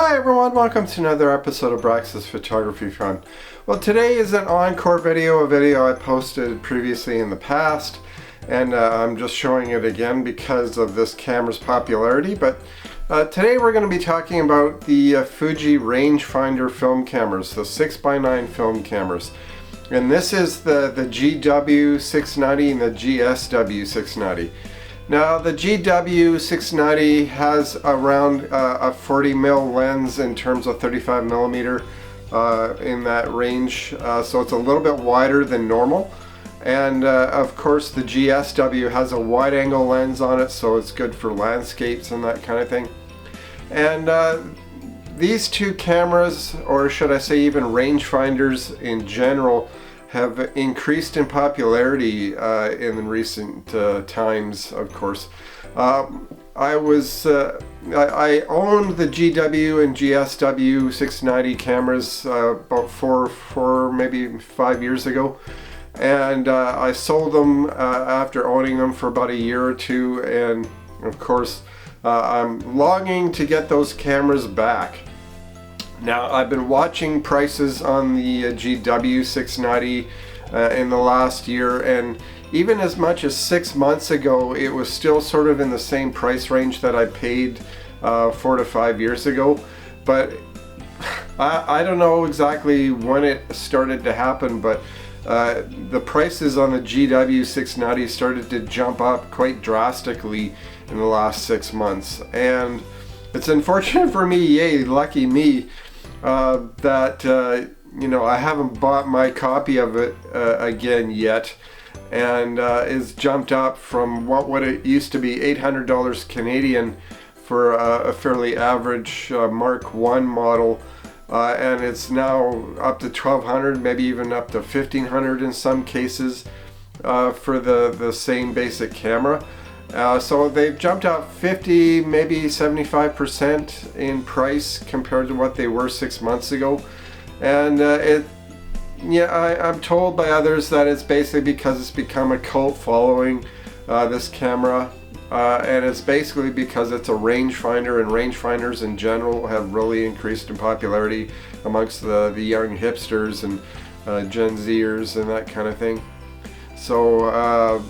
Hi everyone, welcome to another episode of Braxus Photography Fun. Well, today is an encore video, a video I posted previously in the past, and I'm just showing it again because of this camera's popularity. But today we're going to be talking about the Fuji Rangefinder film cameras, the 6x9 film cameras. And this is the GW690 and the GSW690. Now the GW690 has around a 40mm lens in terms of 35mm in that range, so it's a little bit wider than normal. And of course the GSW has a wide angle lens on it, so it's good for landscapes and that kind of thing. And these two cameras, or should I say even rangefinders in general, have increased in popularity in recent times, of course. I owned the GW and GSW 690 cameras about four, maybe 5 years ago, and I sold them after owning them for about a year or two, and of course I'm longing to get those cameras back. Now, I've been watching prices on the GW690 in the last year, and even as much as 6 months ago, it was still sort of in the same price range that I paid 4 to 5 years ago. But I don't know exactly when it started to happen, but the prices on the GW690 started to jump up quite drastically in the last 6 months. And it's unfortunate for me, yay, lucky me, that you know, I haven't bought my copy of it again yet, and it's jumped up from what it used to be $800 Canadian for a fairly average Mark 1 model, and it's now up to $1,200, maybe even up to $1,500 in some cases for the same basic camera. So they've jumped up 50, maybe 75% in price compared to what they were 6 months ago. And I'm told by others that it's basically because it's become a cult following, this camera. And it's basically because it's a rangefinder, and rangefinders in general have really increased in popularity amongst the young hipsters and Gen Zers and that kind of thing. So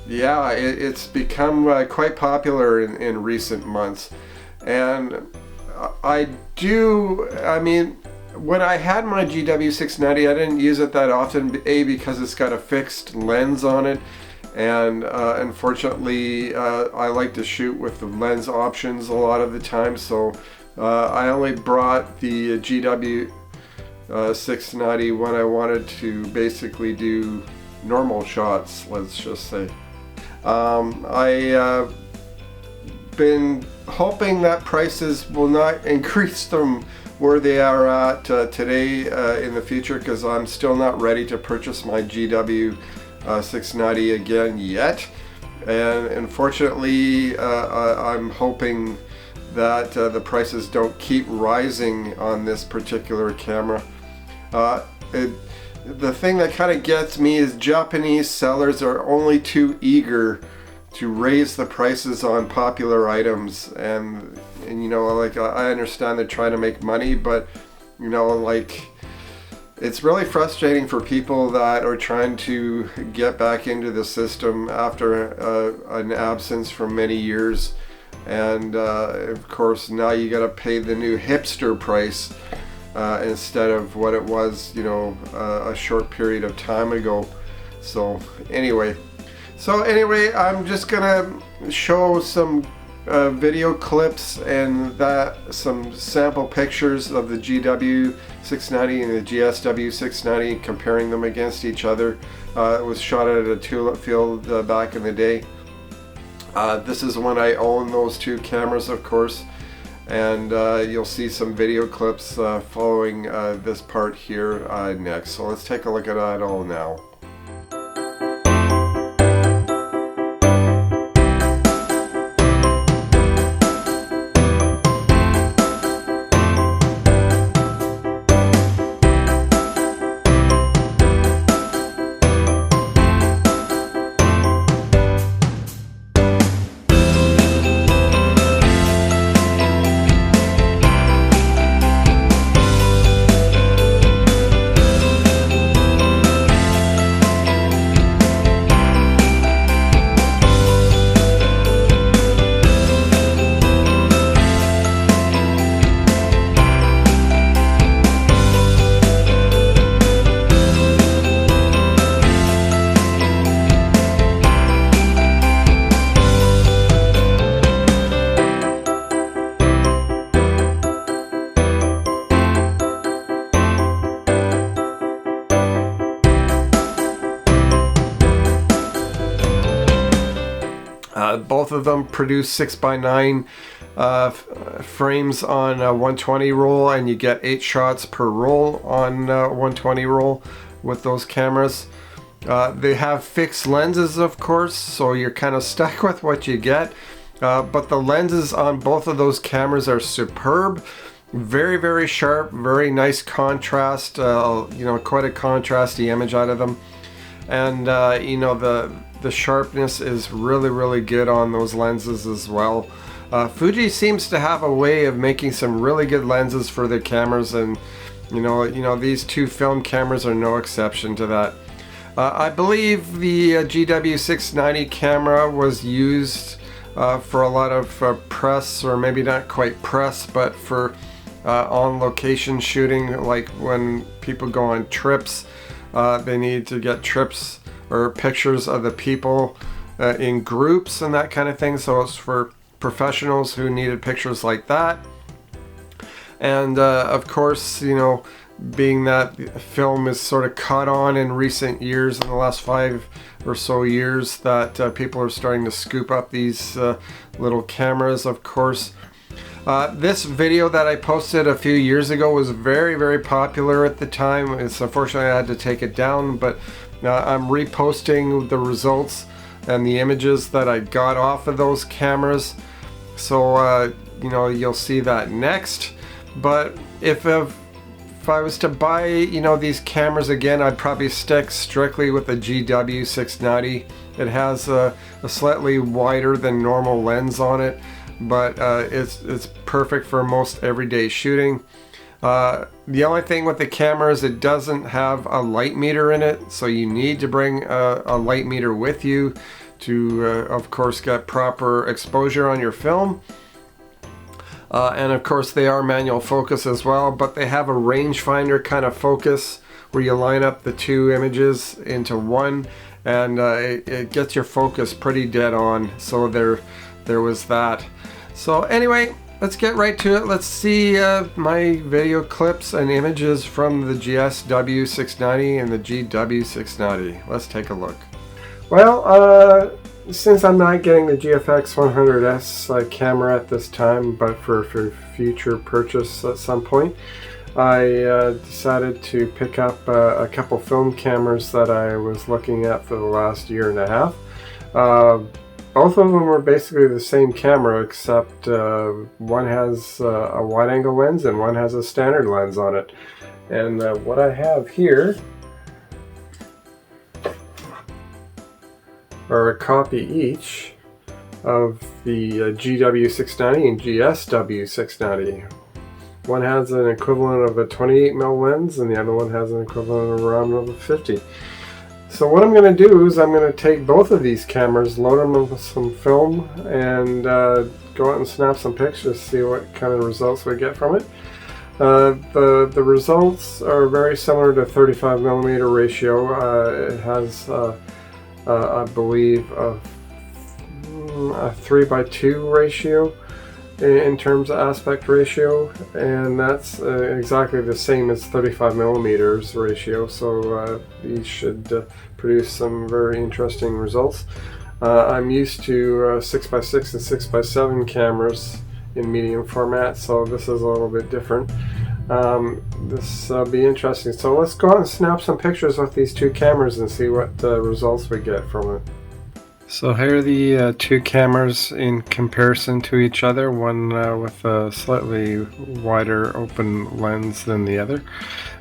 yeah, it's become quite popular in recent months. And I mean, when I had my GW690, I didn't use it that often, A, because it's got a fixed lens on it, and unfortunately I like to shoot with the lens options a lot of the time, so I only brought the GW690 when I wanted to basically do normal shots, let's just say. I've been hoping that prices will not increase from where they are at today in the future, because I'm still not ready to purchase my GW690 again yet. And unfortunately, I'm hoping that the prices don't keep rising on this particular camera. The thing that kind of gets me is Japanese sellers are only too eager to raise the prices on popular items, and you know, like, I understand they're trying to make money, but you know, like, it's really frustrating for people that are trying to get back into the system after an absence for many years, and of course now you got to pay the new hipster price instead of what it was, you know, a short period of time ago. So anyway, I'm just gonna show some video clips and some sample pictures of the GW690 and the GSW690, comparing them against each other. It was shot at a tulip field back in the day. This is when I owned those two cameras, of course. And you'll see some video clips following this part here next. So let's take a look at that all now. both of them produce 6x9 frames on a 120 roll, and you get 8 shots per roll on 120 roll with those cameras. They have fixed lenses, of course, so you're kind of stuck with what you get. But the lenses on both of those cameras are superb. Very, very sharp, very nice contrast, you know, quite a contrasty image out of them. And, you know, the sharpness is really, really good on those lenses as well. Fuji seems to have a way of making some really good lenses for their cameras, and, you know, these two film cameras are no exception to that. I believe the GW690 camera was used for a lot of press, or maybe not quite press, but for on location shooting, like when people go on trips, they need to get trips or pictures of the people in groups and that kind of thing. So it's for professionals who needed pictures like that. And of course, you know, being that film is sort of caught on in recent years, in the last 5 or so years, that people are starting to scoop up these little cameras, of course. This video that I posted a few years ago was very, very popular at the time. It's unfortunately I had to take it down, but I'm reposting the results and the images that I got off of those cameras. So you know, you'll see that next. But if I was to buy, you know, these cameras again, I'd probably stick strictly with the GW690. It has a slightly wider than normal lens on it, but it's perfect for most everyday shooting. The only thing with the camera is it doesn't have a light meter in it, so you need to bring a light meter with you to, of course, get proper exposure on your film. And of course they are manual focus as well, but they have a rangefinder kind of focus where you line up the two images into one, and it gets your focus pretty dead on. So there was that. So anyway, let's get right to it. Let's see my video clips and images from the GSW690 and the GW690. Let's take a look. Well, since I'm not getting the GFX 100S camera at this time, but for future purchase at some point, I decided to pick up a couple film cameras that I was looking at for the last year and a half. Both of them were basically the same camera, except one has a wide-angle lens and one has a standard lens on it. And what I have here are a copy each of the GW690 and GSW690. One has an equivalent of a 28mm lens, and the other one has an equivalent of around of a 50. So what I'm going to do is I'm going to take both of these cameras, load them with some film, and go out and snap some pictures, see what kind of results we get from it. The results are very similar to 35mm ratio. It has I believe a 3:2 ratio in terms of aspect ratio, and that's exactly the same as 35mm ratio, so these should produce some very interesting results. I'm used to 6x6 and 6x7 cameras in medium format, so this is a little bit different. This will be interesting. So let's go out and snap some pictures with these two cameras and see what results we get from it. So here are the two cameras in comparison to each other, one with a slightly wider open lens than the other.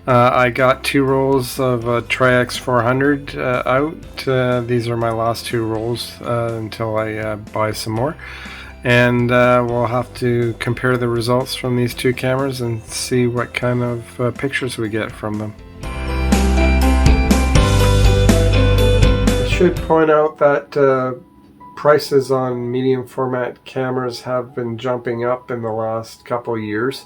I got 2 rolls of Tri-X 400 out. These are my last 2 rolls until I buy some more. And we'll have to compare the results from these two cameras and see what kind of pictures we get from them. I should point out that prices on medium format cameras have been jumping up in the last couple years.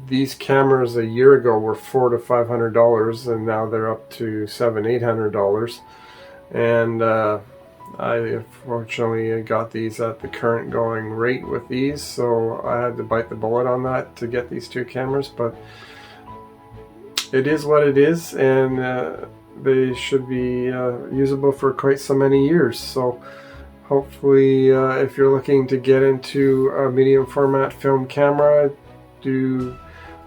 These cameras a year ago were $400 to $500, and now they're up to $700-800. And I unfortunately got these at the current going rate with these, so I had to bite the bullet on that to get these two cameras, but it is what it is, and they should be usable for quite so many years. So Hopefully, if you're looking to get into a medium format film camera, do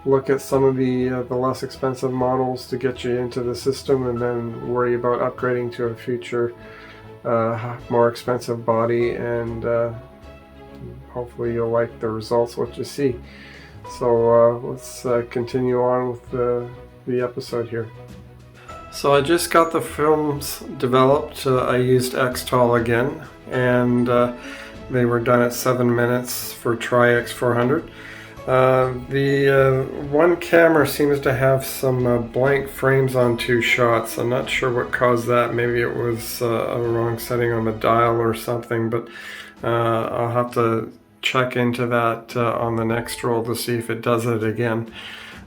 look at some of the less expensive models to get you into the system, and then worry about upgrading to a future more expensive body, and hopefully you'll like the results what you see. So let's continue on with the episode here. So I just got the films developed. I used X-Tol again, and they were done at 7 minutes for Tri-X 400. The one camera seems to have some blank frames on 2 shots. I'm not sure what caused that. Maybe it was a wrong setting on the dial or something, but I'll have to check into that on the next roll to see if it does it again.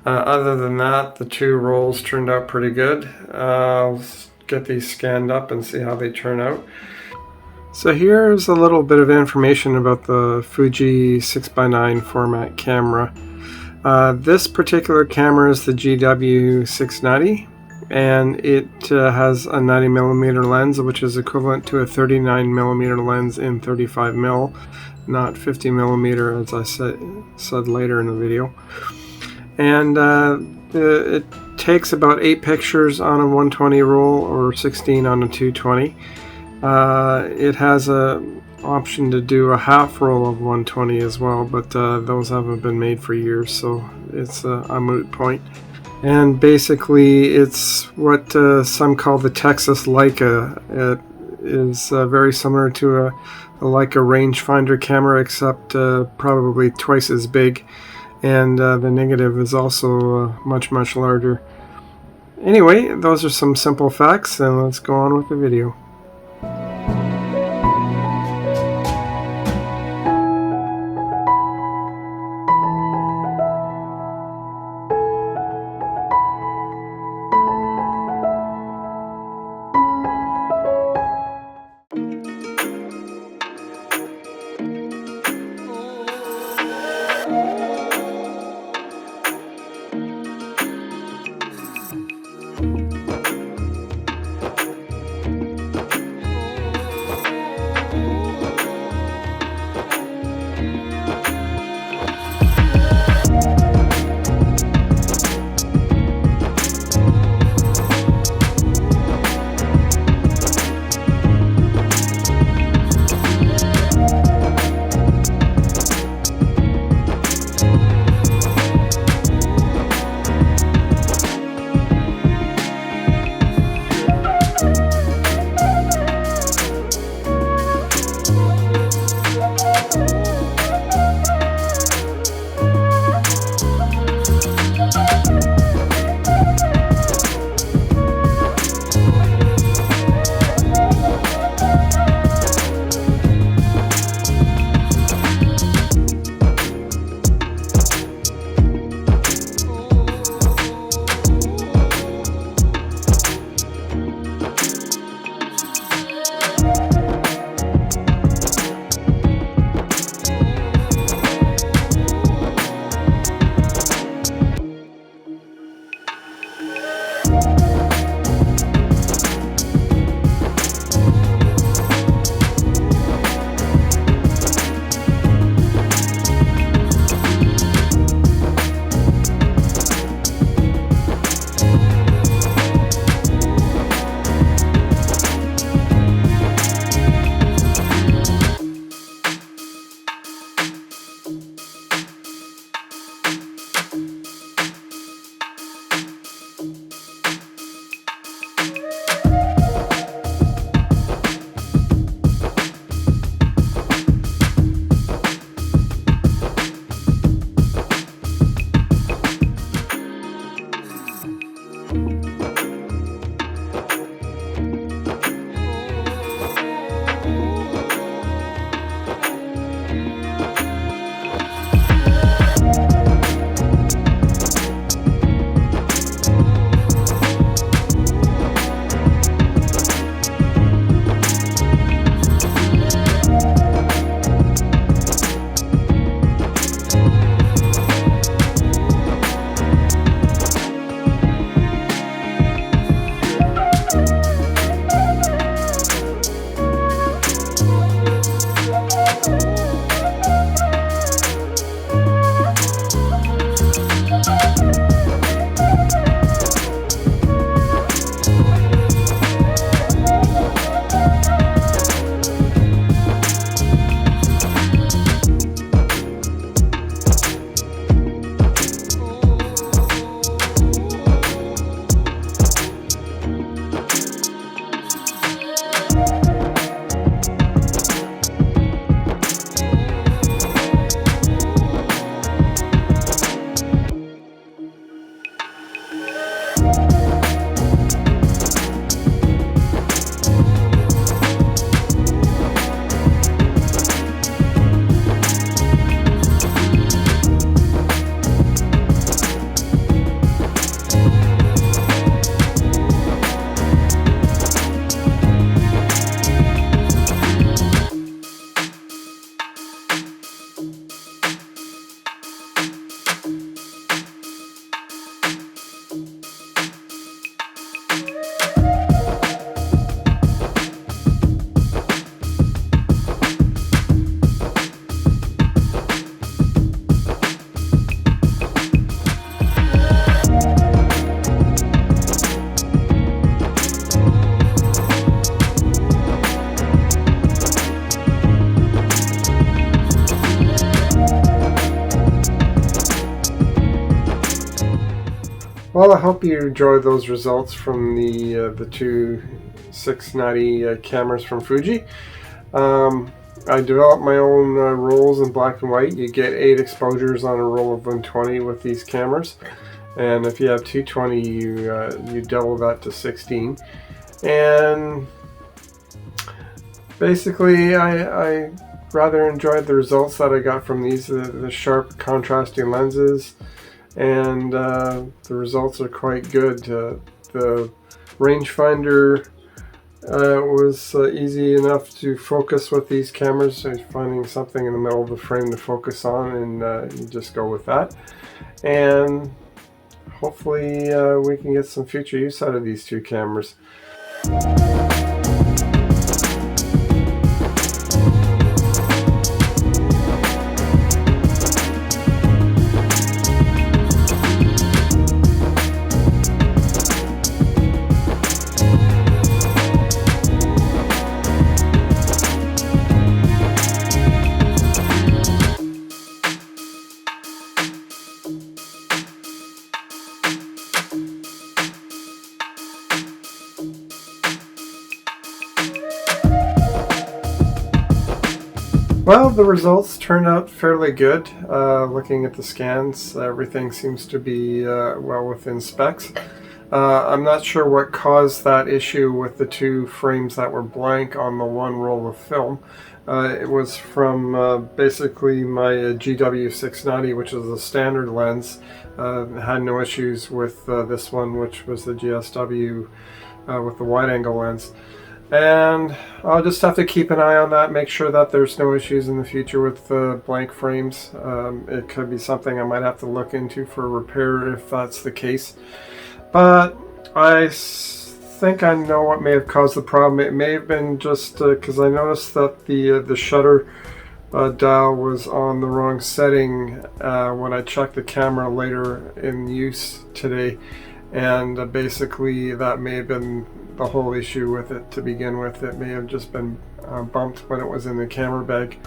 Other than that, the 2 rolls turned out pretty good. I'll get these scanned up and see how they turn out. So here's a little bit of information about the Fuji 6x9 format camera. This particular camera is the GW690, and it has a 90mm lens, which is equivalent to a 39mm lens in 35mm, not 50mm as I said later in the video. And it takes about 8 pictures on a 120 roll or 16 on a 220. It has an option to do a half roll of 120 as well, but those haven't been made for years, so it's a moot point. And basically it's what some call the Texas Leica. It is very similar to a Leica rangefinder camera, except probably twice as big. And the negative is also much larger. Anyway, those are some simple facts, and let's go on with the video. Well, I hope you enjoyed those results from the two 690 cameras from Fuji. I developed my own rolls in black and white. You get 8 exposures on a roll of 120 with these cameras, and if you have 220, you double that to 16. And basically, I rather enjoyed the results that I got from these, the sharp contrasting lenses, and the results are quite good. The rangefinder was easy enough to focus with these cameras. So finding something in the middle of the frame to focus on, and you just go with that. And hopefully we can get some future use out of these two cameras. Well, the results turned out fairly good. Looking at the scans, everything seems to be well within specs. I'm not sure what caused that issue with the two frames that were blank on the one roll of film. It was from basically my GW690, which is a standard lens. Had no issues with this one, which was the GSW with the wide-angle lens. And I'll just have to keep an eye on that, make sure that there's no issues in the future with blank frames. It could be something I might have to look into for repair if that's the case. But I think I know what may have caused the problem. It may have been just because I noticed that the shutter dial was on the wrong setting when I checked the camera later in use today. And basically that may have been the whole issue with it to begin with. It may have just been bumped when it was in the camera bag.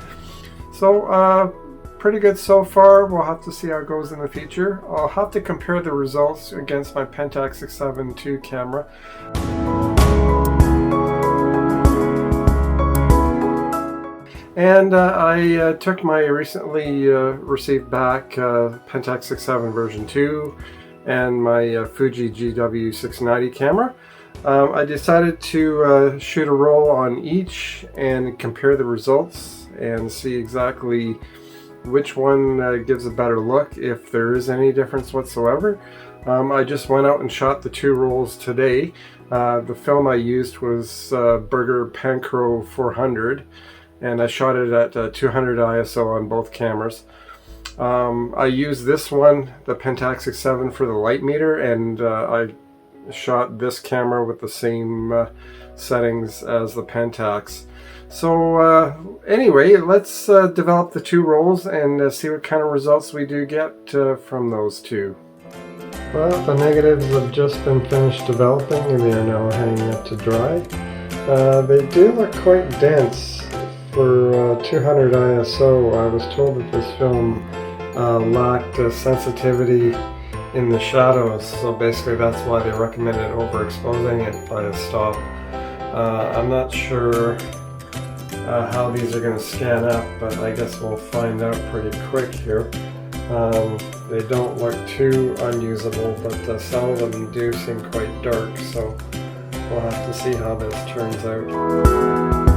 So pretty good so far. We'll have to see how it goes in the future. I'll have to compare the results against my Pentax 670 II camera. And I took my recently received back Pentax 670 version 2 and my Fuji GW690 camera. I decided to shoot a roll on each and compare the results and see exactly which one gives a better look, if there is any difference whatsoever. I just went out and shot the two rolls today. The film I used was Berger Pancro 400, and I shot it at 200 ISO on both cameras. I used this one, the Pentax 670, for the light meter, and I shot this camera with the same settings as the Pentax. So anyway, let's develop the two rolls and see what kind of results we do get from those two. Well, the negatives have just been finished developing and they are now hanging up to dry. They do look quite dense for 200 ISO. I was told that this film lacked sensitivity in the shadows, so basically that's why they recommended overexposing it by a stop. I'm not sure how these are going to scan up, but I guess we'll find out pretty quick here. They don't look too unusable, but some of them do seem quite dark, so we'll have to see how this turns out.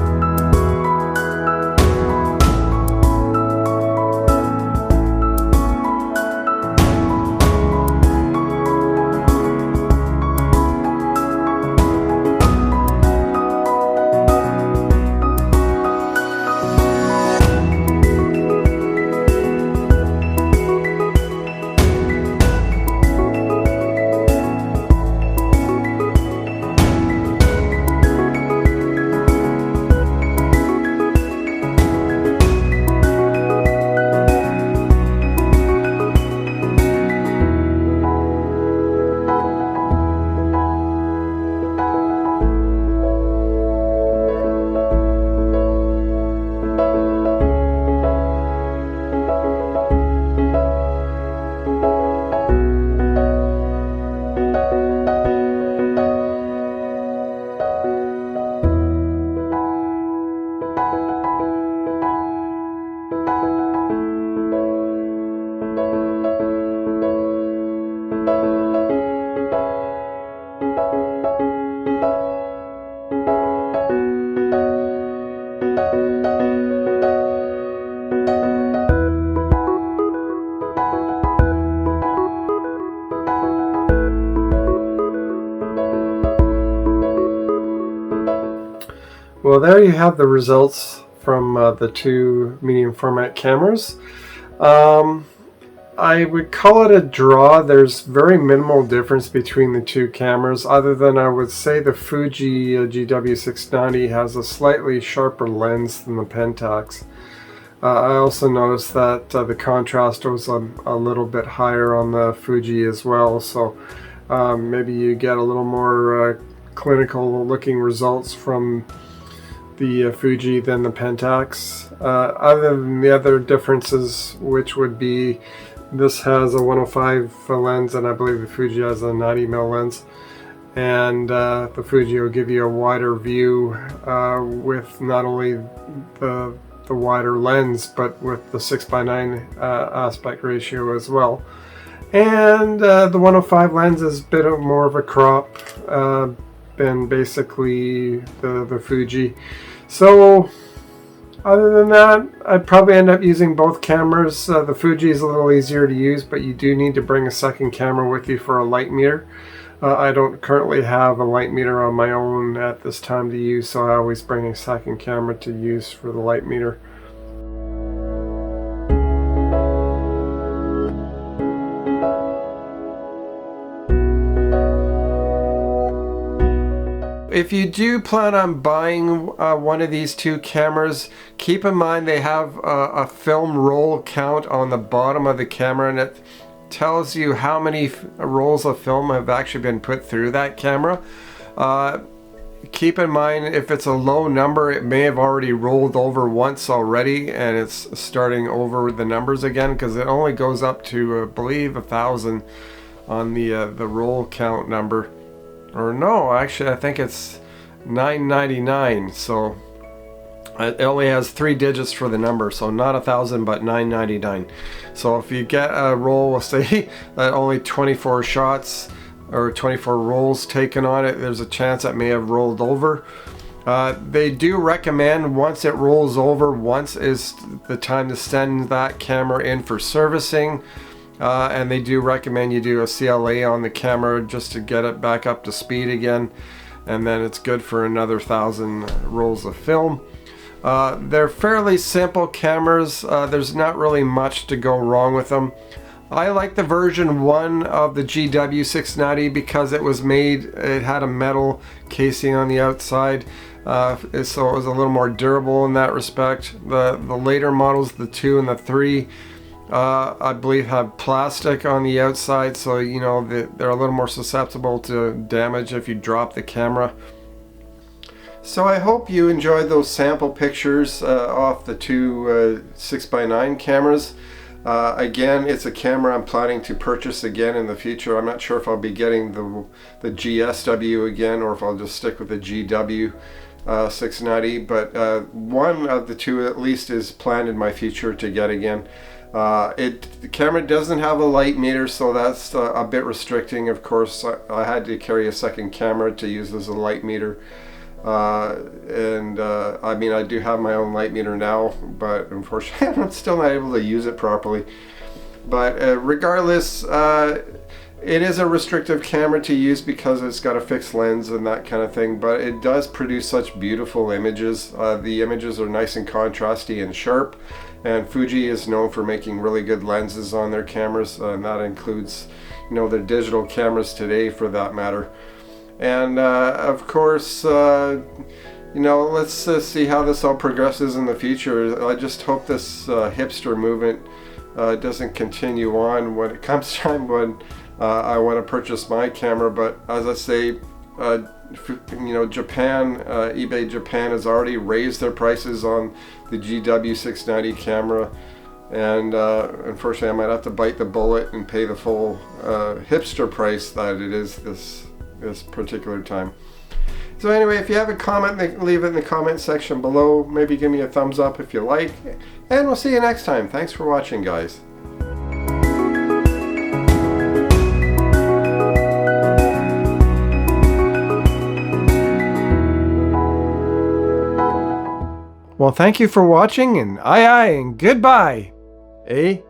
Well, there you have the results from the two medium format cameras. I would call it a draw. There's very minimal difference between the two cameras, other than I would say the Fuji GW690 has a slightly sharper lens than the Pentax. I also noticed that the contrast was a little bit higher on the Fuji as well, so maybe you get a little more clinical looking results from the Fuji than the Pentax. Other than the other differences, which would be this has a 105 lens and I believe the Fuji has a 90mm lens, and the Fuji will give you a wider view with not only the wider lens but with the 6:9 aspect ratio as well. And the 105 lens is a bit more of a crop than basically the Fuji. So other than that, I'd probably end up using both cameras. The Fuji is a little easier to use, but you do need to bring a second camera with you for a light meter. I don't currently have a light meter on my own at this time to use, so I always bring a second camera to use for the light meter. If you do plan on buying one of these two cameras, keep in mind they have a film roll count on the bottom of the camera, and it tells you how many rolls of film have actually been put through that camera. Keep in mind, if it's a low number, it may have already rolled over once already and it's starting over the numbers again, because it only goes up to I believe 1,000 on the roll count number. Or no, actually I think it's 999, so it only has 3 digits for the number, so not 1,000 but 999. So if you get a roll, we'll say that only 24 shots or 24 rolls taken on it, there's a chance that may have rolled over. They do recommend once it rolls over, once is the time to send that camera in for servicing. And they do recommend you do a CLA on the camera just to get it back up to speed again, and then it's good for another 1,000 rolls of film. They're fairly simple cameras. There's not really much to go wrong with them. I like the version 1 of the GW690 because it was made, it had a metal casing on the outside, so it was a little more durable in that respect. The later models, the 2 and the 3, I believe have plastic on the outside, so you know they're a little more susceptible to damage if you drop the camera. So I hope you enjoyed those sample pictures off the two 6x9 cameras. Again, it's a camera I'm planning to purchase again in the future. I'm not sure if I'll be getting the GSW again or if I'll just stick with the GW690, but one of the two at least is planned in my future to get again. The camera doesn't have a light meter, so that's a bit restricting. Of course, I had to carry a second camera to use as a light meter, I mean, I do have my own light meter now, but unfortunately I'm still not able to use it properly. But regardless, it is a restrictive camera to use because it's got a fixed lens and that kind of thing, but it does produce such beautiful images. The images are nice and contrasty and sharp, and Fuji is known for making really good lenses on their cameras, and that includes, you know, their digital cameras today for that matter. And of course, you know, let's see how this all progresses in the future. I just hope this hipster movement doesn't continue on when it comes time when I want to purchase my camera. But as I say, you know, Japan, eBay Japan has already raised their prices on the GW690 camera, and unfortunately I might have to bite the bullet and pay the full hipster price that it is this particular time. So anyway, if you have a comment, leave it in the comment section below. Maybe give me a thumbs up if you like, and we'll see you next time. Thanks for watching, guys. Well, thank you for watching, and aye and goodbye. Eh?